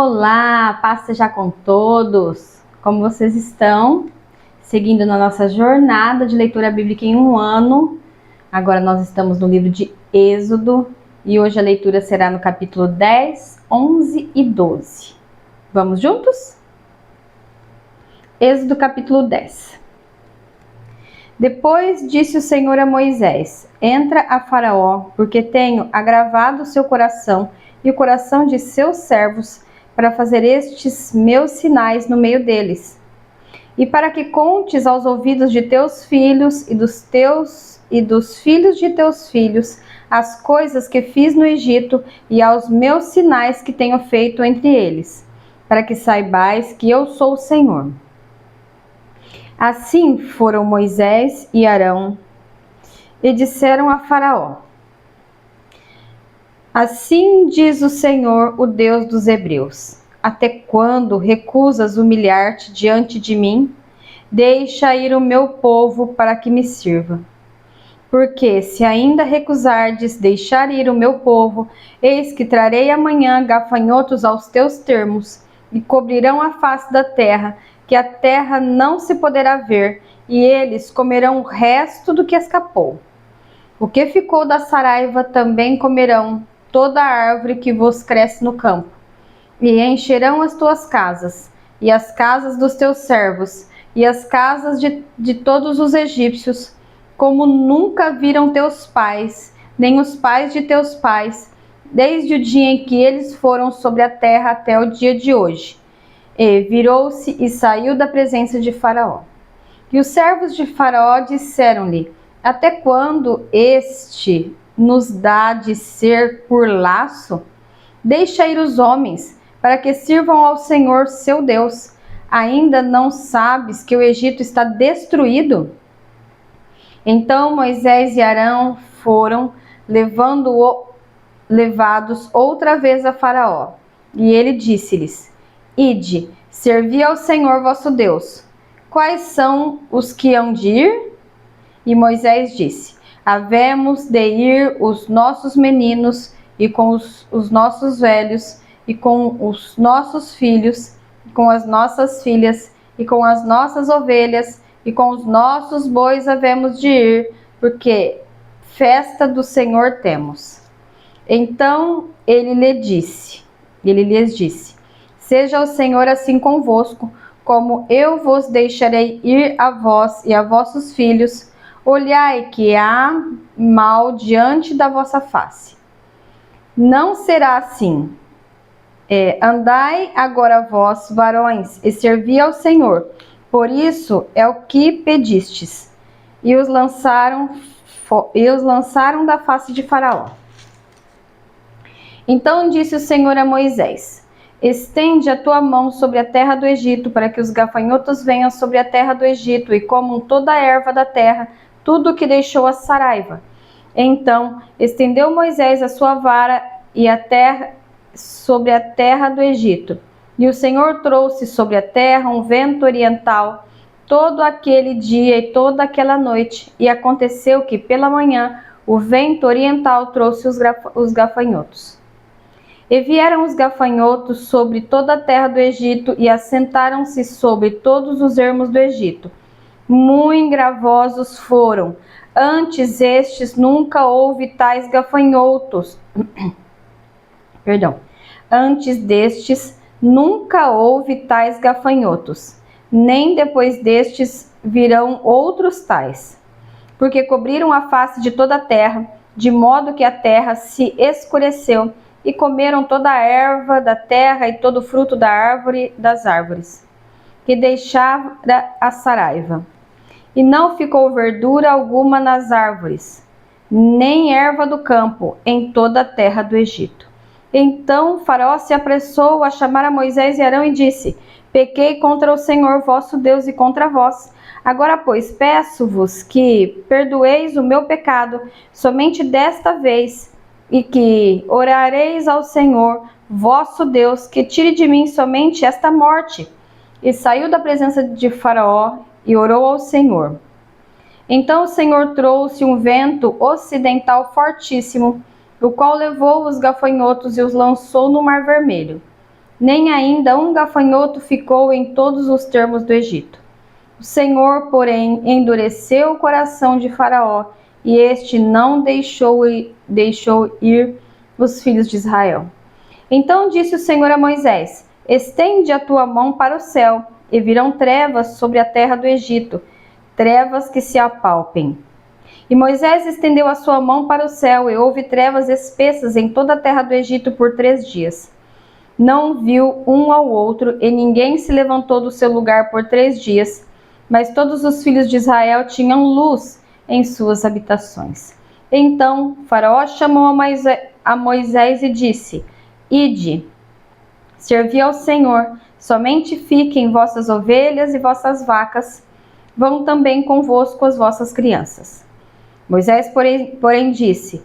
Olá, paz seja com todos. Como vocês estão? Seguindo na nossa jornada de leitura bíblica em um ano. Agora nós estamos no livro de Êxodo e hoje a leitura será no capítulo 10, 11 e 12. Vamos juntos? Êxodo capítulo 10. Depois disse o Senhor a Moisés: Entra a Faraó, porque tenho agravado o seu coração e o coração de seus servos para fazer estes meus sinais no meio deles, e para que contes aos ouvidos de teus filhos e dos filhos de teus filhos as coisas que fiz no Egito e aos meus sinais que tenho feito entre eles, para que saibais que eu sou o Senhor. Assim foram Moisés e Arão e disseram a Faraó: Assim diz o Senhor, o Deus dos Hebreus: Até quando recusas humilhar-te diante de mim? Deixa ir o meu povo para que me sirva. Porque se ainda recusardes deixar ir o meu povo, eis que trarei amanhã gafanhotos aos teus termos, e cobrirão a face da terra, que a terra não se poderá ver, e eles comerão o resto do que escapou. O que ficou da saraiva também comerão, toda a árvore que vos cresce no campo, e encherão as tuas casas, e as casas dos teus servos, e as casas de todos os egípcios, como nunca viram teus pais, nem os pais de teus pais, desde o dia em que eles foram sobre a terra até o dia de hoje. E virou-se e saiu da presença de Faraó. E os servos de Faraó disseram-lhe: Até quando este nos dá de ser por laço? Deixa ir os homens, para que sirvam ao Senhor seu Deus. Ainda não sabes que o Egito está destruído? Então Moisés e Arão foram levados outra vez a Faraó. E ele disse-lhes: Ide, servi ao Senhor vosso Deus. Quais são os que hão de ir? E Moisés disse: Havemos de ir os nossos meninos, e com os nossos velhos, e com os nossos filhos, e com as nossas filhas, e com as nossas ovelhas, e com os nossos bois havemos de ir, porque festa do Senhor temos. Então ele lhes disse: Seja o Senhor assim convosco, como eu vos deixarei ir a vós e a vossos filhos. Olhai que há mal diante da vossa face. Não será assim. Andai agora vós, varões, e servi ao Senhor. Por isso é o que pedistes. E os lançaram da face de Faraó. Então disse o Senhor a Moisés: Estende a tua mão sobre a terra do Egito, para que os gafanhotos venham sobre a terra do Egito e comam toda a erva da terra, tudo o que deixou a saraiva. Então estendeu Moisés a sua vara e a terra sobre a terra do Egito. E o Senhor trouxe sobre a terra um vento oriental todo aquele dia e toda aquela noite. E aconteceu que pela manhã o vento oriental trouxe os gafanhotos. E vieram os gafanhotos sobre toda a terra do Egito e assentaram-se sobre todos os ermos do Egito. Muito gravosos foram. Antes estes nunca houve tais gafanhotos. Antes destes nunca houve tais gafanhotos, nem depois destes virão outros tais. Porque cobriram a face de toda a terra, de modo que a terra se escureceu, e comeram toda a erva da terra e todo o fruto da árvore das árvores, que deixava a saraiva. E não ficou verdura alguma nas árvores, nem erva do campo, em toda a terra do Egito. Então Faraó se apressou a chamar a Moisés e Arão e disse: Pequei contra o Senhor vosso Deus e contra vós. Agora, pois, peço-vos que perdoeis o meu pecado somente desta vez, e que orareis ao Senhor vosso Deus, que tire de mim somente esta morte. E saiu da presença de Faraó e orou ao Senhor. Então o Senhor trouxe um vento ocidental fortíssimo, o qual levou os gafanhotos e os lançou no Mar Vermelho. nem ainda um gafanhoto ficou em todos os termos do Egito. O Senhor, porém, endureceu o coração de Faraó, e este não deixou ir os filhos de Israel. Então disse o Senhor a Moisés: estende a tua mão para o céu, e virão trevas sobre a terra do Egito, trevas que se apalpem. E Moisés estendeu a sua mão para o céu, e houve trevas espessas em toda a terra do Egito por 3 dias. Não viu um ao outro, e ninguém se levantou do seu lugar por 3 dias, mas todos os filhos de Israel tinham luz em suas habitações. Então Faraó chamou a Moisés e disse: ide, servi ao Senhor, somente fiquem vossas ovelhas e vossas vacas, vão também convosco as vossas crianças. Moisés, porém disse: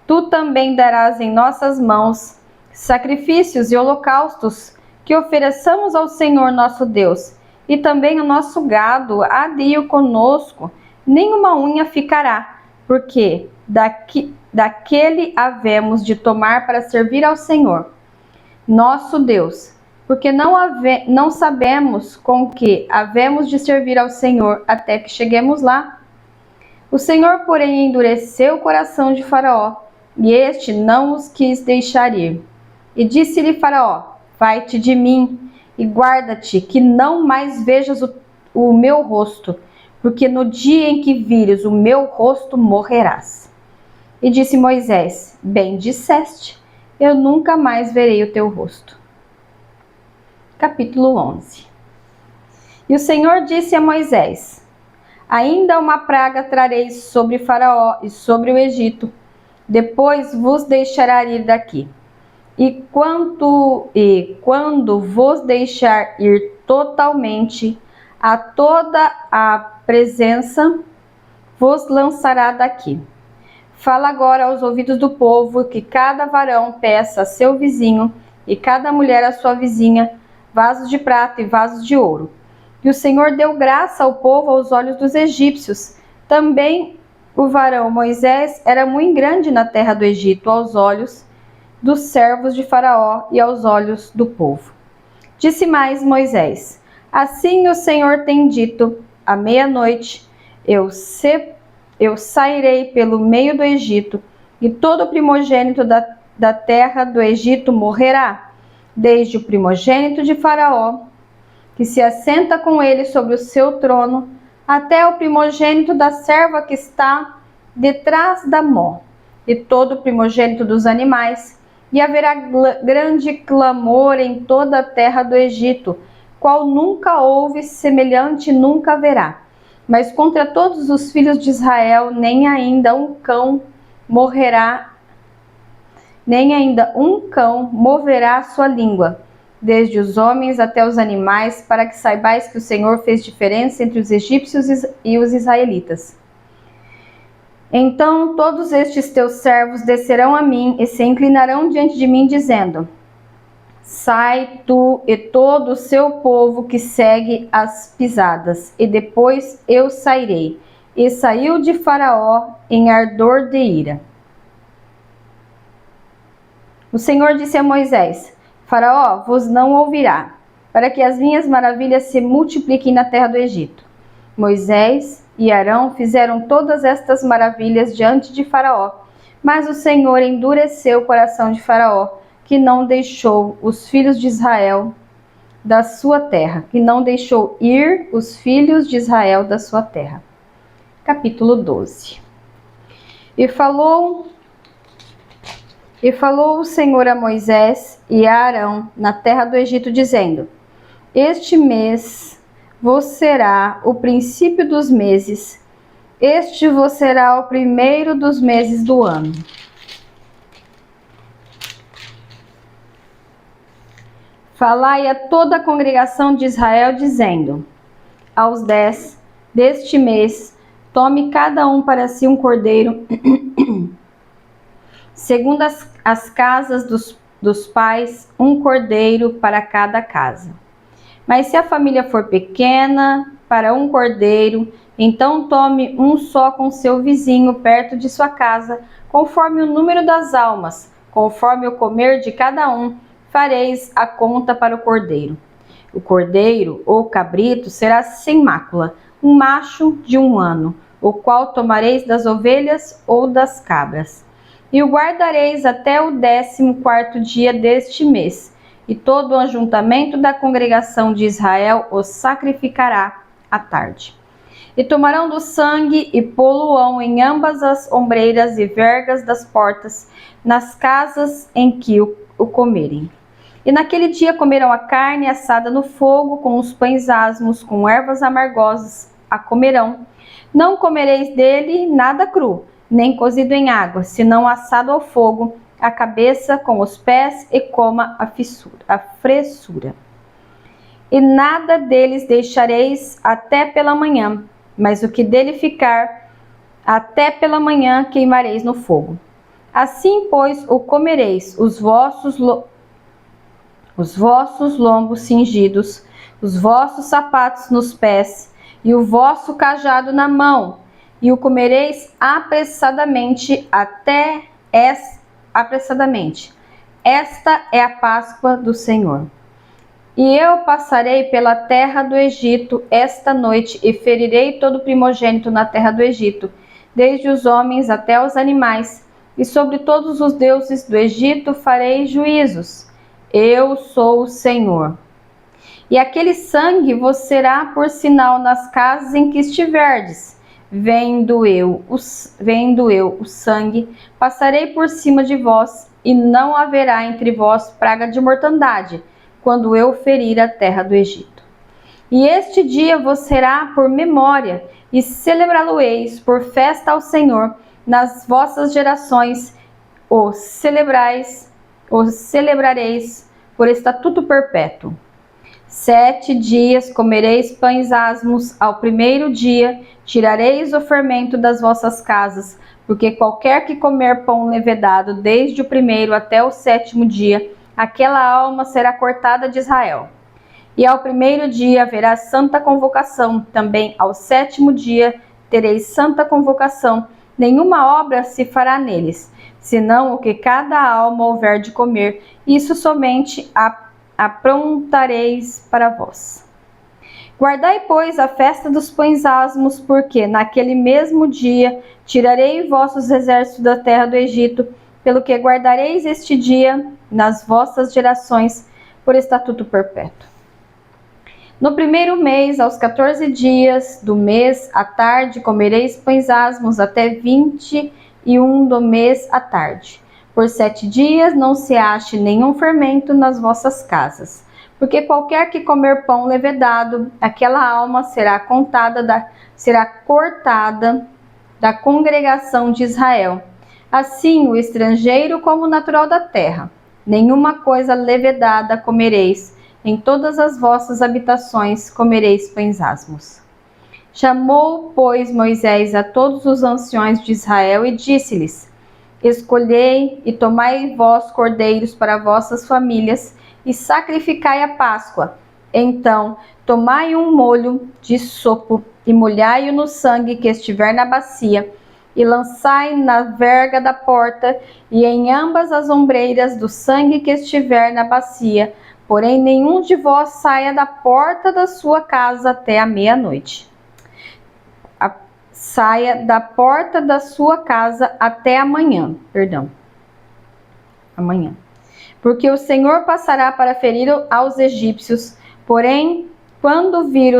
tu também darás em nossas mãos sacrifícios e holocaustos que ofereçamos ao Senhor nosso Deus, e também o nosso gado há de ir conosco, nenhuma unha ficará, porque daquele havemos de tomar para servir ao Senhor, nosso Deus, porque não sabemos com que havemos de servir ao Senhor até que cheguemos lá. O Senhor, porém, endureceu o coração de Faraó, e este não os quis deixar ir. E disse-lhe Faraó: vai-te de mim, e guarda-te, que não mais vejas o meu rosto, porque no dia em que vires o meu rosto morrerás. E disse Moisés: bem disseste, eu nunca mais verei o teu rosto. Capítulo 11. E o Senhor disse a Moisés: ainda uma praga trareis sobre Faraó e sobre o Egito, depois vos deixará ir daqui. E quando vos deixar ir totalmente, a toda a presença vos lançará daqui. Fala agora aos ouvidos do povo que cada varão peça a seu vizinho e cada mulher a sua vizinha vasos de prata e vasos de ouro. E o Senhor deu graça ao povo aos olhos dos egípcios. Também o varão Moisés era muito grande na terra do Egito aos olhos dos servos de Faraó e aos olhos do povo. Disse mais Moisés: assim o Senhor tem dito, à meia-noite eu sairei pelo meio do Egito, e todo o primogênito da terra do Egito morrerá, desde o primogênito de Faraó, que se assenta com ele sobre o seu trono, até o primogênito da serva que está detrás da mó, e todo o primogênito dos animais. E haverá grande clamor em toda a terra do Egito, qual nunca houve, semelhante nunca haverá. Mas contra todos os filhos de Israel, nem ainda um cão moverá a sua língua, desde os homens até os animais, para que saibais que o Senhor fez diferença entre os egípcios e os israelitas. Então todos estes teus servos descerão a mim e se inclinarão diante de mim, dizendo: sai tu e todo o seu povo que segue as pisadas, e depois eu sairei. E saiu de Faraó em ardor de ira. O Senhor disse a Moisés: Faraó vos não ouvirá, para que as minhas maravilhas se multipliquem na terra do Egito. Moisés e Arão fizeram todas estas maravilhas diante de Faraó, mas o Senhor endureceu o coração de Faraó, que não deixou os filhos de Israel da sua terra, que não deixou ir os filhos de Israel da sua terra. Capítulo 12. E falou o Senhor a Moisés e a Arão na terra do Egito, dizendo: este mês vos será o princípio dos meses, este vos será o primeiro dos meses do ano. Falai a toda a congregação de Israel, dizendo: aos 10 deste mês, tome cada um para si um cordeiro, segundo as casas dos pais, um cordeiro para cada casa. Mas se a família for pequena, para um cordeiro, então tome um só com seu vizinho perto de sua casa, conforme o número das almas, conforme o comer de cada um, fareis a conta para o cordeiro. O cordeiro ou cabrito será sem mácula, um macho de 1 ano, o qual tomareis das ovelhas ou das cabras. E o guardareis até o 14º dia deste mês, e todo o ajuntamento da congregação de Israel o sacrificará à tarde. E tomarão do sangue e pô-lo-ão em ambas as ombreiras e vergas das portas, nas casas em que o comerem. E naquele dia comerão a carne assada no fogo, com os pães asmos, com ervas amargosas a comerão. Não comereis dele nada cru, nem cozido em água, senão assado ao fogo, a cabeça com os pés, e coma a fressura. E nada deles deixareis até pela manhã, mas o que dele ficar, até pela manhã queimareis no fogo. Assim, pois, o comereis, os vossos lombos cingidos, os vossos sapatos nos pés, e o vosso cajado na mão, e o comereis apressadamente apressadamente. Esta é a Páscoa do Senhor. E eu passarei pela terra do Egito esta noite, e ferirei todo primogênito na terra do Egito, desde os homens até os animais, e sobre todos os deuses do Egito farei juízos. Eu sou o Senhor. E aquele sangue vos será por sinal nas casas em que estiverdes. Vendo eu o sangue, passarei por cima de vós, e não haverá entre vós praga de mortandade, quando eu ferir a terra do Egito. E este dia vos será por memória, e celebrá-lo-eis por festa ao Senhor nas vossas gerações, o celebrareis por estatuto perpétuo. 7 dias comereis pães asmos, ao 1º dia tirareis o fermento das vossas casas, porque qualquer que comer pão levedado desde o 1º até o 7º dia, aquela alma será cortada de Israel. E ao 1º dia haverá santa convocação, também ao 7º dia tereis santa convocação, nenhuma obra se fará neles, senão o que cada alma houver de comer, isso somente aprontareis para vós. Guardai, pois, a festa dos pães asmos, porque naquele mesmo dia tirarei vossos exércitos da terra do Egito, pelo que guardareis este dia nas vossas gerações por estatuto perpétuo. No 1º mês, aos 14 dias do mês, à tarde, comereis pães asmos até 21 do mês à tarde. Por 7 dias não se ache nenhum fermento nas vossas casas, porque qualquer que comer pão levedado, aquela alma será cortada da congregação de Israel. Assim, o estrangeiro como o natural da terra. Nenhuma coisa levedada comereis, em todas as vossas habitações comereis pães asmos. Chamou, pois, Moisés a todos os anciões de Israel e disse-lhes: Escolhei e tomai vós cordeiros para vossas famílias e sacrificai a Páscoa. Então, tomai um molho de sopo e molhai-o no sangue que estiver na bacia, e lançai na verga da porta e em ambas as ombreiras do sangue que estiver na bacia, porém nenhum de vós saia da porta da sua casa até a meia-noite. Saia da porta da sua casa até amanhã. Porque o Senhor passará para ferir aos egípcios, porém, quando vir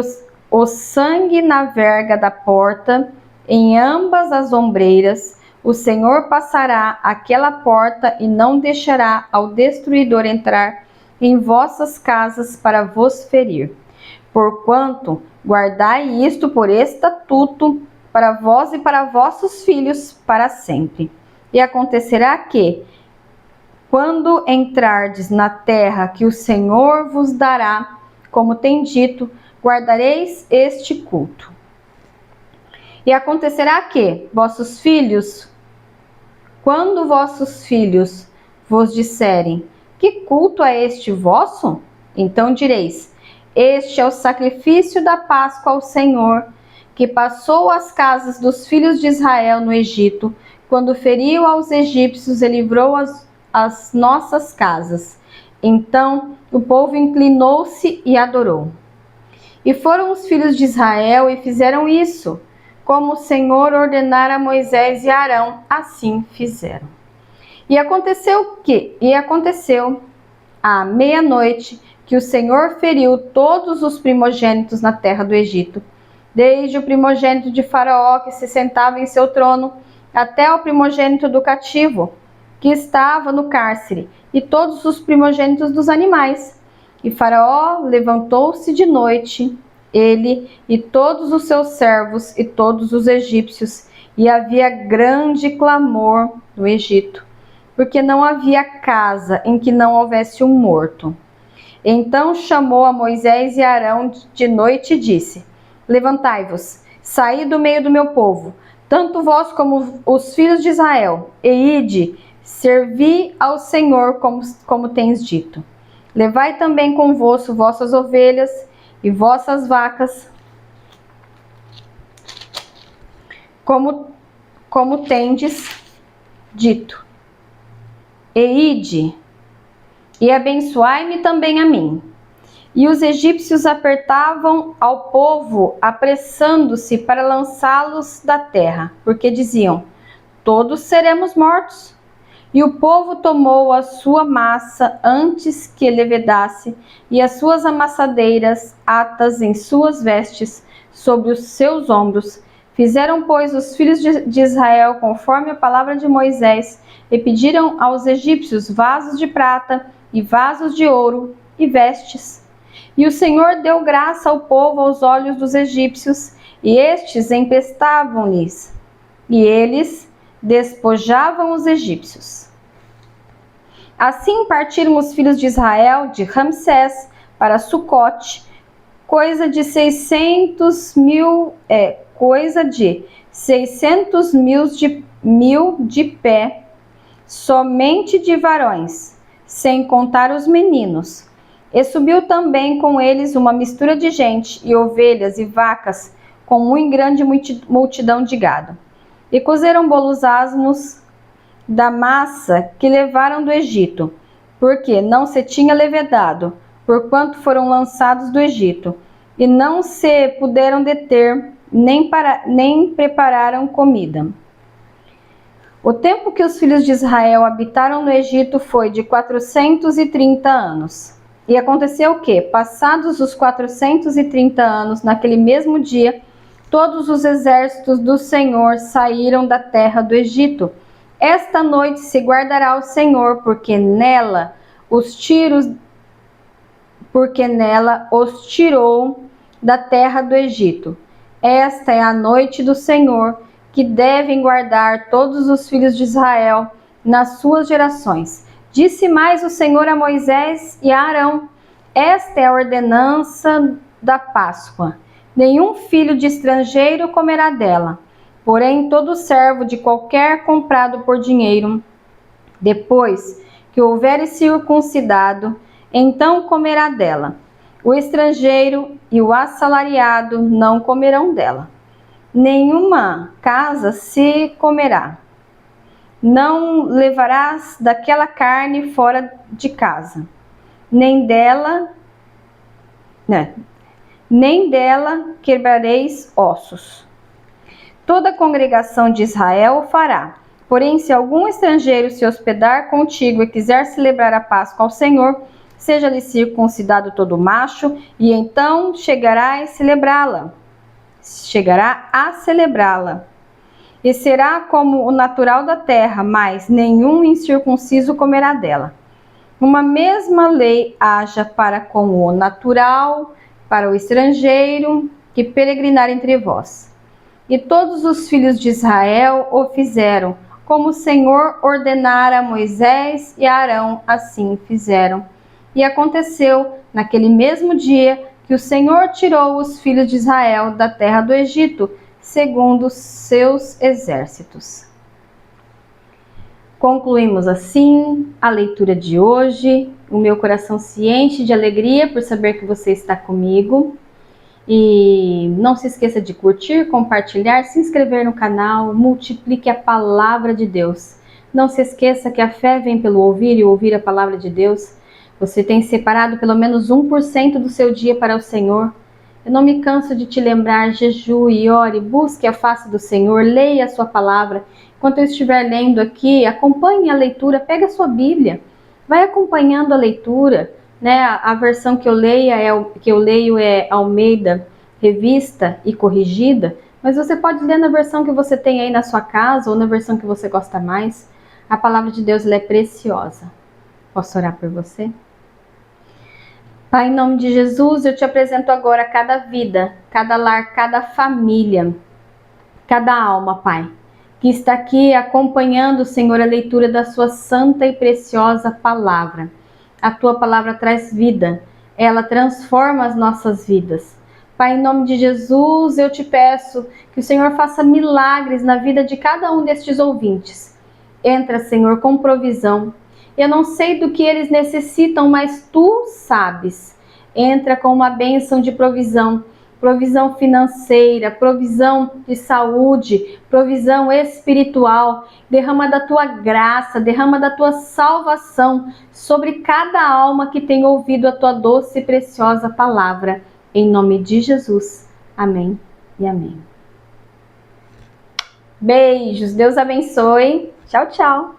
o sangue na verga da porta, em ambas as ombreiras, o Senhor passará aquela porta e não deixará ao destruidor entrar em vossas casas para vos ferir. Porquanto guardai isto por estatuto para vós e para vossos filhos para sempre. E acontecerá que, quando entrardes na terra que o Senhor vos dará, como tem dito, guardareis este culto. E acontecerá que quando vossos filhos vos disserem: que culto é este vosso? Então direis: este é o sacrifício da Páscoa ao Senhor, que passou as casas dos filhos de Israel no Egito, quando feriu aos egípcios e livrou as nossas casas. Então o povo inclinou-se e adorou. E foram os filhos de Israel e fizeram isso, como o Senhor ordenara a Moisés e Arão, assim fizeram. E aconteceu à meia-noite que o Senhor feriu todos os primogênitos na terra do Egito, desde o primogênito de Faraó que se sentava em seu trono, até o primogênito do cativo que estava no cárcere, e todos os primogênitos dos animais. E Faraó levantou-se de noite, ele e todos os seus servos e todos os egípcios, e havia grande clamor no Egito, porque não havia casa em que não houvesse um morto. Então chamou a Moisés e Arão de noite e disse: Levantai-vos, saí do meio do meu povo, tanto vós como os filhos de Israel, e ide, servi ao Senhor como tens dito. Levai também convosco vossas ovelhas e vossas vacas, como tendes dito. E ide, e abençoai-me também a mim. E os egípcios apertavam ao povo, apressando-se para lançá-los da terra, porque diziam: todos seremos mortos. E o povo tomou a sua massa antes que levedasse, e as suas amassadeiras atas em suas vestes sobre os seus ombros. Fizeram, pois, os filhos de Israel conforme a palavra de Moisés, e pediram aos egípcios vasos de prata e vasos de ouro e vestes. E o Senhor deu graça ao povo aos olhos dos egípcios, e estes emprestavam-lhes, e eles despojavam os egípcios. Assim partiram os filhos de Israel de Ramsés para Sucote, coisa de 600 mil de pé, somente de varões, sem contar os meninos. E subiu também com eles uma mistura de gente, e ovelhas e vacas, com muito grande multidão de gado. E cozeram bolos asmos da massa que levaram do Egito, porque não se tinha levedado, porquanto foram lançados do Egito, e não se puderam deter, nem prepararam comida. O tempo que os filhos de Israel habitaram no Egito foi de 430 anos. E aconteceu que, passados os 430 anos, naquele mesmo dia, todos os exércitos do Senhor saíram da terra do Egito. Esta noite se guardará o Senhor, porque nela os tirou da terra do Egito. Esta é a noite do Senhor, que devem guardar todos os filhos de Israel nas suas gerações. Disse mais o Senhor a Moisés e a Arão: esta é a ordenança da Páscoa. Nenhum filho de estrangeiro comerá dela. Porém, todo servo de qualquer comprado por dinheiro, depois que houver circuncidado, então comerá dela. O estrangeiro e o assalariado não comerão dela. Nenhuma casa se comerá. Não levarás daquela carne fora de casa, nem dela quebrareis ossos. Toda a congregação de Israel o fará. Porém, se algum estrangeiro se hospedar contigo e quiser celebrar a Páscoa ao Senhor, seja-lhe circuncidado todo macho, e então chegará a celebrá-la. E será como o natural da terra, mas nenhum incircunciso comerá dela. Uma mesma lei haja para com o natural, para o estrangeiro que peregrinar entre vós. E todos os filhos de Israel o fizeram, como o Senhor ordenara a Moisés e a Arão, assim fizeram. E aconteceu, naquele mesmo dia, que o Senhor tirou os filhos de Israel da terra do Egito, segundo seus exércitos. Concluímos assim a leitura de hoje. O meu coração se enche de alegria por saber que você está comigo. E não se esqueça de curtir, compartilhar, se inscrever no canal, multiplique a palavra de Deus. Não se esqueça que a fé vem pelo ouvir e ouvir a palavra de Deus. Você tem separado pelo menos 1% do seu dia para o Senhor? Eu não me canso de te lembrar, jejue, ore, busque a face do Senhor, leia a sua palavra. Enquanto eu estiver lendo aqui, acompanhe a leitura, pega a sua Bíblia, vai acompanhando a leitura, né? A versão que eu leio é Almeida, revista e corrigida, mas você pode ler na versão que você tem aí na sua casa ou na versão que você gosta mais. A palavra de Deus ela é preciosa. Posso orar por você? Pai, em nome de Jesus, eu te apresento agora cada vida, cada lar, cada família, cada alma, Pai, que está aqui acompanhando, Senhor, a leitura da sua santa e preciosa palavra. A tua palavra traz vida, ela transforma as nossas vidas. Pai, em nome de Jesus, eu te peço que o Senhor faça milagres na vida de cada um destes ouvintes. Entra, Senhor, com provisão. Eu não sei do que eles necessitam, mas tu sabes. Entra com uma bênção de provisão, provisão financeira, provisão de saúde, provisão espiritual. Derrama da tua graça, derrama da tua salvação sobre cada alma que tem ouvido a tua doce e preciosa palavra. Em nome de Jesus. Amém e amém. Beijos, Deus abençoe. Tchau, tchau.